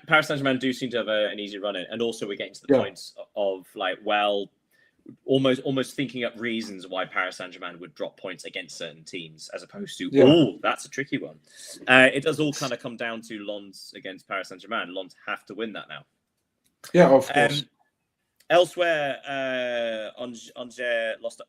Paris Saint-Germain do seem to have an easy run in, and also we're getting to the points of like, well, almost thinking up reasons why Paris Saint-Germain would drop points against certain teams, as opposed to that's a tricky one. It does all kind of come down to Lens against Paris Saint-Germain. Lens have to win that now. Yeah, of course. Elsewhere, Angers lost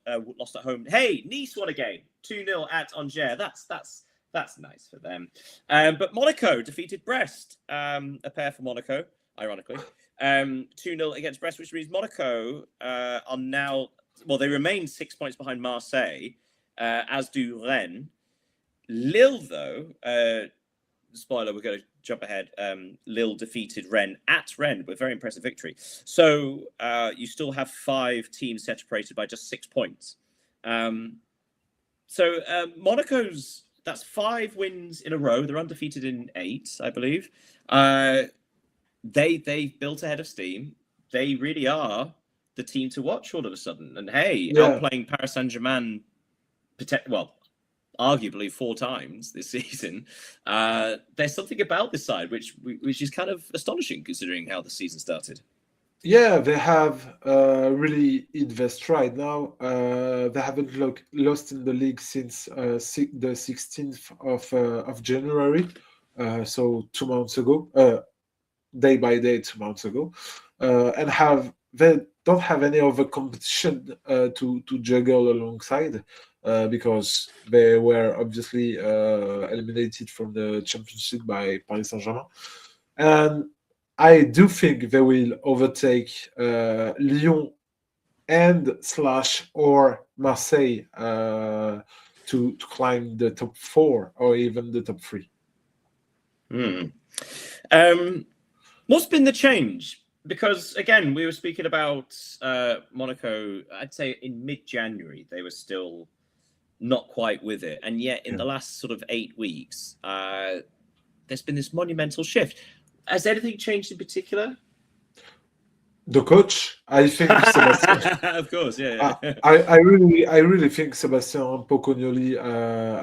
at home. Hey, Nice won a game, 2-0 at Angers. That's nice for them. But Monaco defeated Brest, a pair for Monaco, ironically. 2-0 against Brest, which means Monaco are now, well, they remain 6 points behind Marseille, as do Rennes. Lille, though, spoiler, we're going to jump ahead. Lille defeated Rennes at Rennes with a very impressive victory. So you still have 5 teams separated by just 6 points. So Monaco's, that's 5 wins in a row. They're undefeated in 8, I believe. They built ahead of steam. They really are the team to watch all of a sudden. And hey, outplaying Paris Saint-Germain, arguably 4 times this season. There's something about this side which is kind of astonishing considering how the season started. Yeah, they have really hit their stride now. They haven't lost in the league since the 16th of January, so 2 months ago, day by day, 2 months ago, and they don't have any other competition to juggle alongside because they were obviously eliminated from the Championship by Paris Saint-Germain, and I do think they will overtake Lyon or Marseille to climb the top 4 or even the top 3. What's been the change? Because again, we were speaking about Monaco. I'd say in mid-January they were still not quite with it, and yet in the last sort of 8 weeks, there's been this monumental shift. Has anything changed in particular? The coach, I think Sebastian. Of course, yeah. I really think Sebastian Pocognoli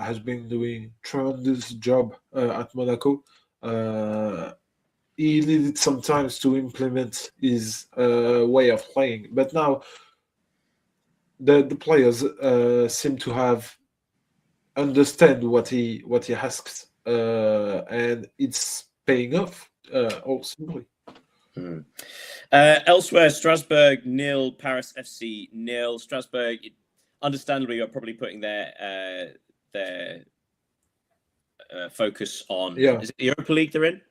has been doing tremendous job at Monaco. He needed some time to implement his way of playing, but now the players seem to have understand what he asks, and it's paying off. All simply. Elsewhere, Strasbourg 0, Paris FC 0. Strasbourg, understandably, are probably putting their focus on. Is it the Europa League they're in?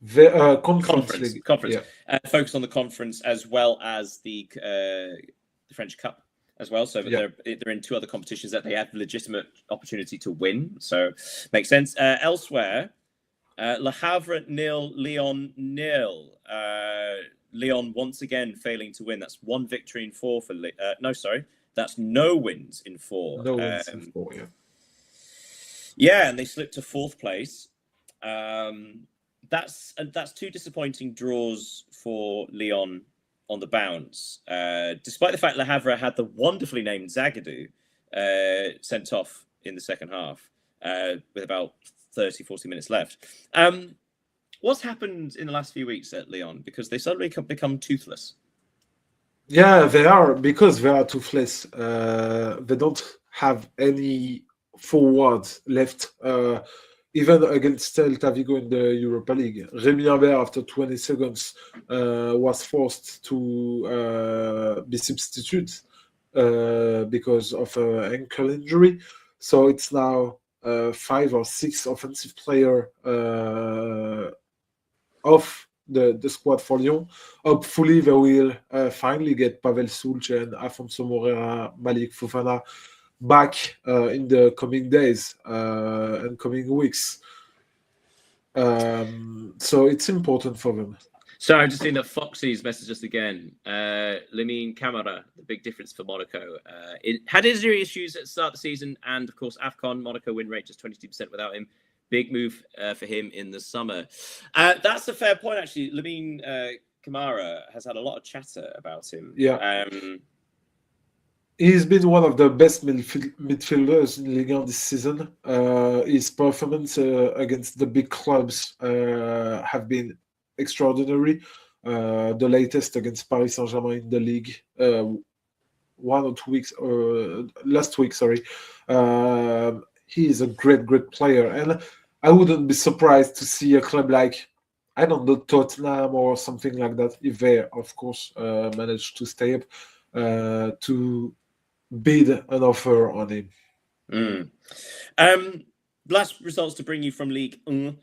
The conference. Conference. Yeah. Focus on the conference as well as the French Cup as well. So they're in 2 other competitions that they have legitimate opportunity to win. So makes sense. Elsewhere, Le Havre 0, Lyon 0. Lyon once again failing to win. That's 1 victory in 4 for that's no wins in 4. No wins in 4. Yeah. Yeah, and they slipped to 4th place. That's 2 disappointing draws for Lyon on the bounce. Despite the fact Le Havre had the wonderfully named Zagadou sent off in the second half with about 30, 40 minutes left. What's happened in the last few weeks at Lyon? Because they suddenly become toothless. Yeah, they are, because they are toothless. They don't have any forwards left. Even against Celta Vigo in the Europa League, Rémi Imbert, after 20 seconds, was forced to be substituted because of an ankle injury. So it's now 5 or 6 offensive players off the squad for Lyon. Hopefully, they will finally get Pavel Sulce and Afonso Moreira, Malik Fofana back in the coming days and coming weeks. So it's important for them. So I've just seen that Foxy's messaged us again. Lamine Camara, the big difference for Monaco. It had injury issues at the start of the season, and of course, AFCON, Monaco win rate just 22% without him. Big move for him in the summer. That's a fair point, actually. Lamine Camara has had a lot of chatter about him. Yeah. He's been one of the best midfielders in Ligue 1 this season. His performance against the big clubs have been extraordinary. The latest against Paris Saint-Germain in the league, 1 or 2 weeks, last week, sorry. He is a great player, and I wouldn't be surprised to see a club like, I don't know, Tottenham or something like that, if they, of course, manage to stay up, to bid an offer on him. Last results to bring you from Ligue 1.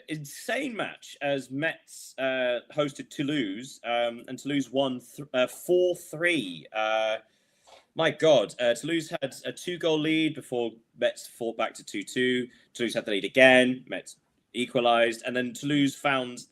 Insane match as Metz hosted Toulouse, and Toulouse won 4-3. My God, Toulouse had a 2-goal lead before Metz fought back to 2-2. Toulouse had the lead again. Metz equalised, and then Toulouse found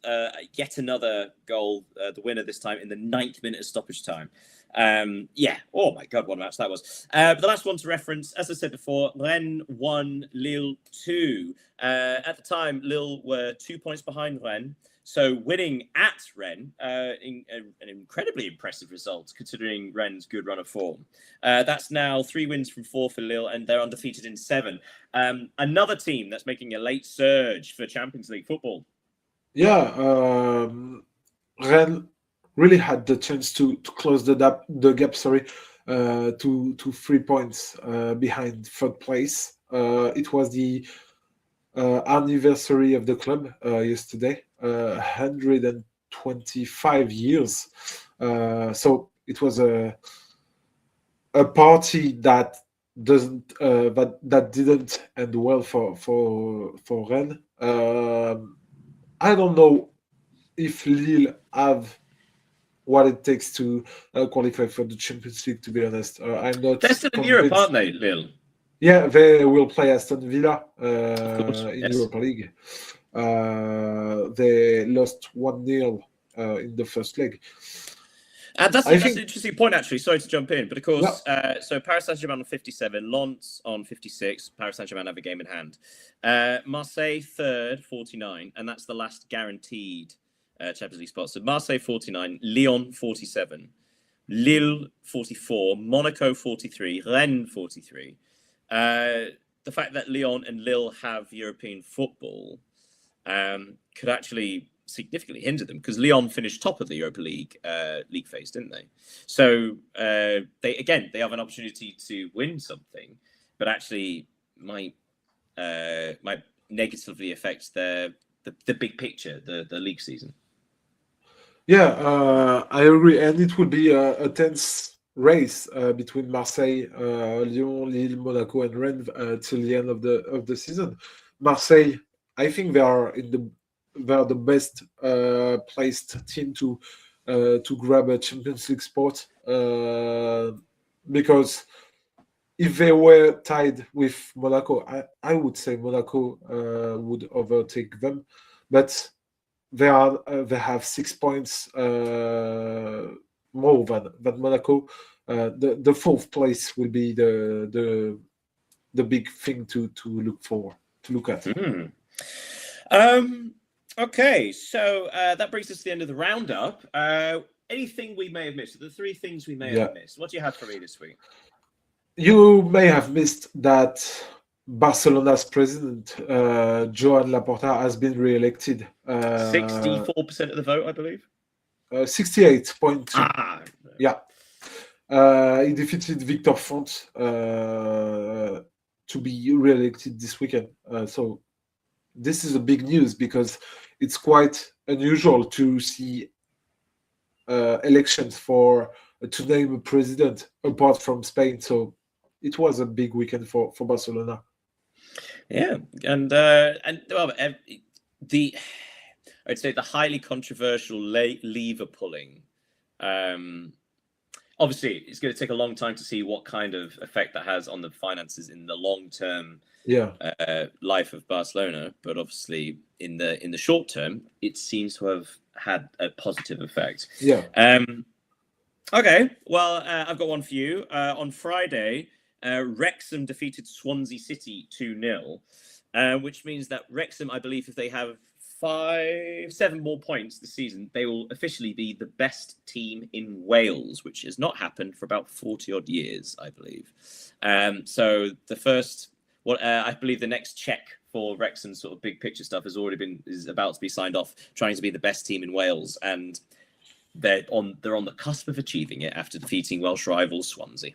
yet another goal, the winner this time in the 9th minute of stoppage time. Oh my God, what a match that was. The last one to reference, as I said before, Rennes 1, Lille 2. At the time, Lille were 2 points behind Rennes. So winning at Rennes, an incredibly impressive result considering Rennes' good run of form. That's now 3 wins from 4 for Lille, and they're undefeated in 7. Another team that's making a late surge for Champions League football. Yeah, Rennes really had the chance to close the gap. To 3 points behind third place. It was the anniversary of the club yesterday, 125 years. So it was a party that didn't end well for Rennes. I don't know if Lille have what it takes to qualify for the Champions League. To be honest, I'm not. They're still in Europe, aren't they, Lille? Yeah, they will play Aston Villa in yes. Europa League. They lost 1-0 in the first leg. And that's an interesting point, actually. Sorry to jump in, but of course, so Paris Saint-Germain on 57, Lens on 56. Paris Saint-Germain have a game in hand. Marseille third, 49, and that's the last guaranteed Champions League spot. So Marseille 49, Lyon 47, Lille 44, Monaco 43, Rennes 43. The fact that Lyon and Lille have European football could actually significantly hinder them, because Lyon finished top of the Europa League league phase, didn't they? So they have an opportunity to win something, but actually might negatively affect the big picture, the league season. Yeah, I agree, and it will be a tense race between Marseille, Lyon, Lille, Monaco, and Rennes till the end of the season. Marseille, I think they are the best placed team to grab a Champions League spot, because if they were tied with Monaco, I would say Monaco would overtake them, but they have 6 points more than Monaco. The fourth place will be the big thing to look at. Okay, so that brings us to the end of the roundup. Anything we may have missed? The 3 things we may have missed. What do you have for me this week? You may have missed that Barcelona's president, Joan Laporta, has been re-elected. 64% of the vote, I believe. 68.2. Yeah. He defeated Victor Font to be re-elected this weekend. So this is a big news, because it's quite unusual to see elections to name a president apart from Spain. So it was a big weekend for Barcelona. Yeah, and I'd say the highly controversial lever pulling. Obviously, it's going to take a long time to see what kind of effect that has on the finances in the long term life of Barcelona. But obviously, in the short term, it seems to have had a positive effect. Yeah. Okay. Well, I've got one for you. On Friday, Wrexham defeated Swansea City 2-0, which means that Wrexham, I believe, if they have 7 more points this season, they will officially be the best team in Wales, which has not happened for about 40 odd years, I believe. So the first, I believe the next check for Wrexham's sort of big picture stuff is about to be signed off, trying to be the best team in Wales, and they're on the cusp of achieving it after defeating Welsh rivals Swansea.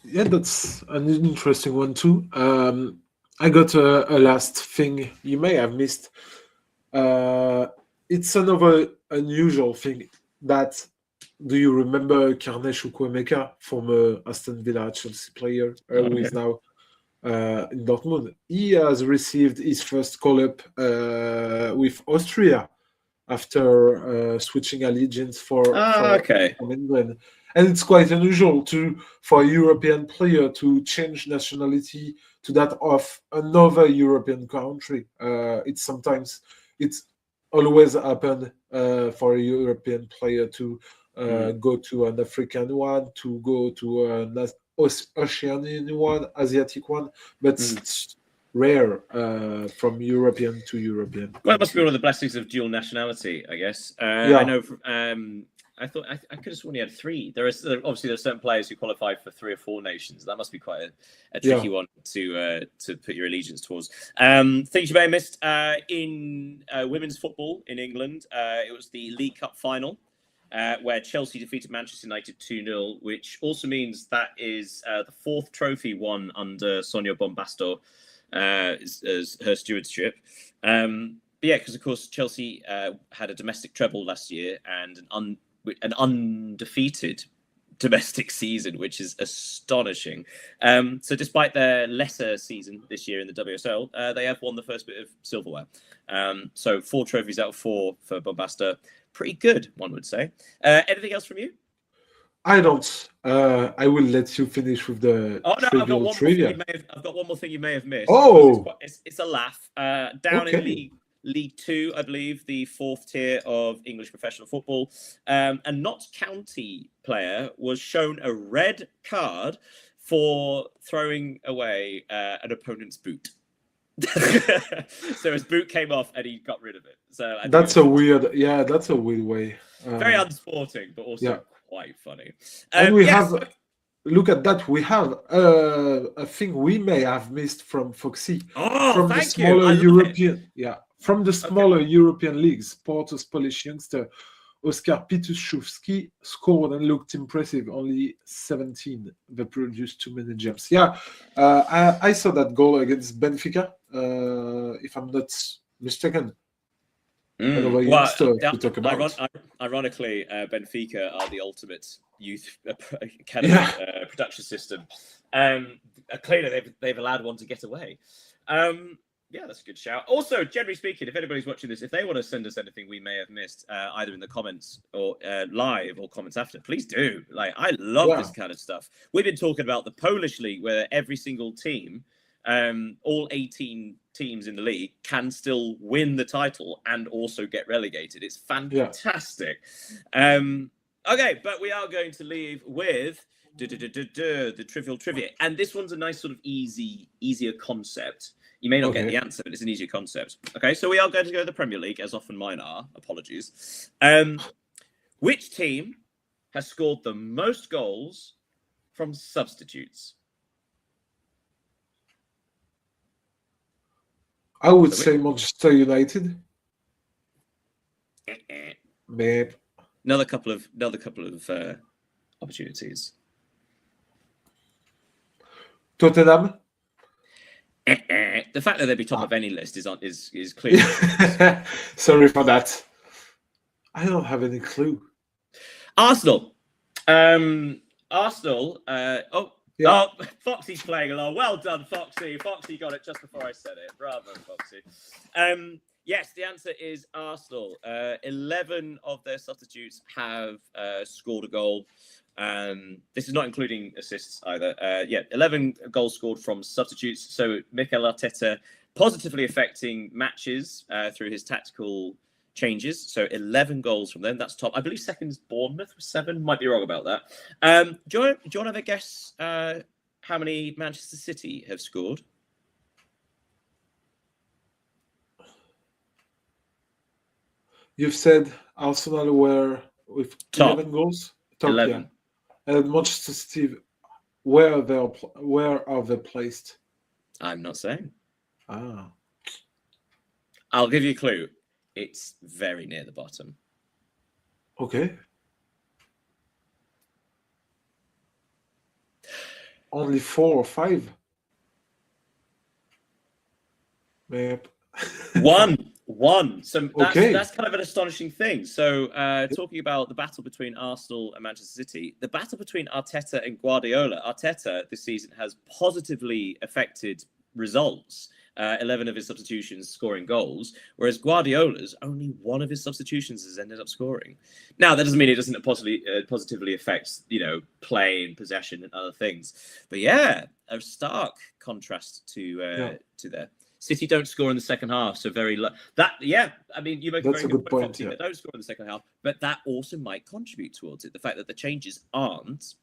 Yeah, that's an interesting one too. I got a last thing you may have missed. It's another unusual thing. Do you remember Carney Chukwuemeka, former Aston Villa Chelsea player, who is now in Dortmund? He has received his first call-up with Austria after switching allegiance from England. and it's quite unusual for a European player to change nationality to that of another European country. It's always happened for a European player to go to an African one, to go to an Oceanian one, Asiatic one, but it's rare from European to European. Well, it must be one of the blessings of dual nationality, I guess. Yeah. I know. I thought I could have sworn he had 3. Obviously there's certain players who qualify for 3 or 4 nations. That must be quite a tricky one to put your allegiance towards. Things you may have missed in women's football in England. It was the League Cup final. Where Chelsea defeated Manchester United 2-0, which also means that is the 4th trophy won under Sonia Bombastor as her stewardship. But yeah, because of course Chelsea had a domestic treble last year and an undefeated domestic season, which is astonishing. So despite their lesser season this year in the WSL, they have won the first bit of silverware. So 4 trophies out of 4 for Bombastor. Pretty good, one would say. Anything else from you? I don't. I will let you finish with the trivia. I've got one more thing you may have missed. Oh, it's a laugh. Down in League 2, I believe, the 4th tier of English professional football, a Notts County player was shown a red card for throwing away an opponent's boot. So his boot came off and he got rid of it. So that's a weird way. Very unsporting, but also quite funny. And we have look at that. We have a thing we may have missed from Foxy from the smaller European. From the smaller European leagues. Porto's Polish youngster Oskar Pituszewski scored and looked impressive. Only 17. They produced too many gems. I saw that goal against Benfica, if I'm not mistaken. Ironically, Benfica are the ultimate youth academy production system. Clearly, they've allowed one to get away. Yeah, that's a good shout. Also, generally speaking, if anybody's watching this, if they want to send us anything we may have missed, either in the comments or live or comments after, please do. Like, I love this kind of stuff. We've been talking about the Polish league, where every single team, all 18 teams in the league, can still win the title and also get relegated. It's fantastic. Okay, but we are going to leave with the trivial trivia, and this one's a nice sort of easier concept. You may not get the answer, but it's an easier concept. Okay, so we are going to go to the Premier League, as often mine are. Apologies. Which team has scored the most goals from substitutes? I would say Manchester United. Maybe. Another couple of opportunities. Tottenham. The fact that they'd be top of any list is clear. Sorry for that. I don't have any clue. Arsenal. Foxy's playing along. Well done, Foxy. Foxy got it just before I said it. Bravo, Foxy. Yes, the answer is Arsenal. 11 of their substitutes have scored a goal. This is not including assists either. 11 goals scored from substitutes. So Mikel Arteta positively affecting matches through his tactical changes. So 11 goals from them. That's top. I believe second's Bournemouth with 7. Might be wrong about that. Do you want to have a guess how many Manchester City have scored? You've said Arsenal were with 11 goals? Top 11. Yeah. And Manchester City, where are they placed? I'm not saying. I'll give you a clue. It's very near the bottom. Okay. Only 4 or 5? Maybe. One. So that's kind of an astonishing thing. So talking about the battle between Arsenal and Manchester City, the battle between Arteta and Guardiola. Arteta this season has positively affected results 11 of his substitutions scoring goals, whereas Guardiola's only one of his substitutions has ended up scoring. Now, that doesn't mean it doesn't positively affect, play and possession and other things. But yeah, a stark contrast to there. City don't score in the second half, so very you make a very good point, Foxy, that don't score in the second half, but that also might contribute towards it. The fact that the changes aren't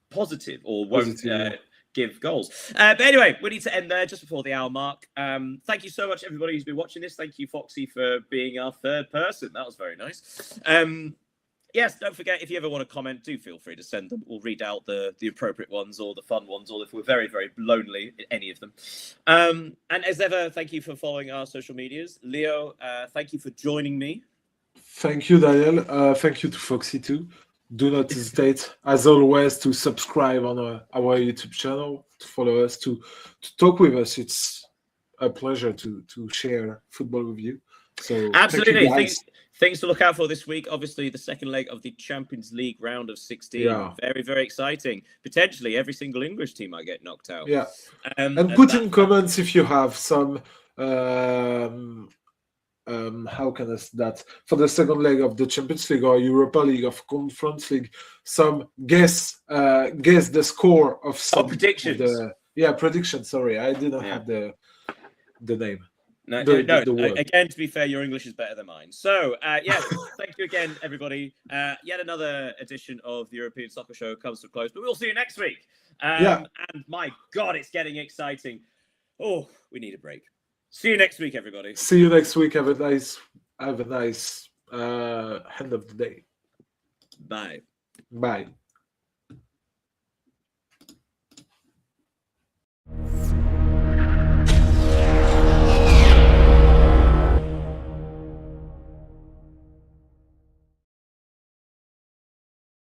positive or won't give goals. But anyway, we need to end there just before the hour mark. Thank you so much, everybody who's been watching this. Thank you, Foxy, for being our third person. That was very nice. Yes, don't forget, if you ever want to comment, do feel free to send them. We'll read out the appropriate ones or the fun ones, or if we're very, very lonely, any of them. And as ever, thank you for following our social medias. Leo, thank you for joining me. Thank you, Daniel. Thank you to Foxy too. Do not hesitate, as always, to subscribe on our YouTube channel, to follow us, to talk with us. It's a pleasure to share football with you. So absolutely. Things to look out for this week. Obviously, the second leg of the Champions League round of 16. Yeah. Very, very exciting. Potentially, every single English team might get knocked out. Yeah. And put in comments if you have some... how can I say that? For the second leg of the Champions League or Europa League of Conference League, some guess the score of some... predictions. Predictions. Sorry, I didn't have the name. No. Again, to be fair, your English is better than mine. So, yes, thank you again, everybody. Yet another edition of the European Soccer Show comes to a close, but we'll see you next week. And my God, it's getting exciting. Oh, we need a break. See you next week, everybody. See you next week. Have a nice end of the day. Bye. Bye.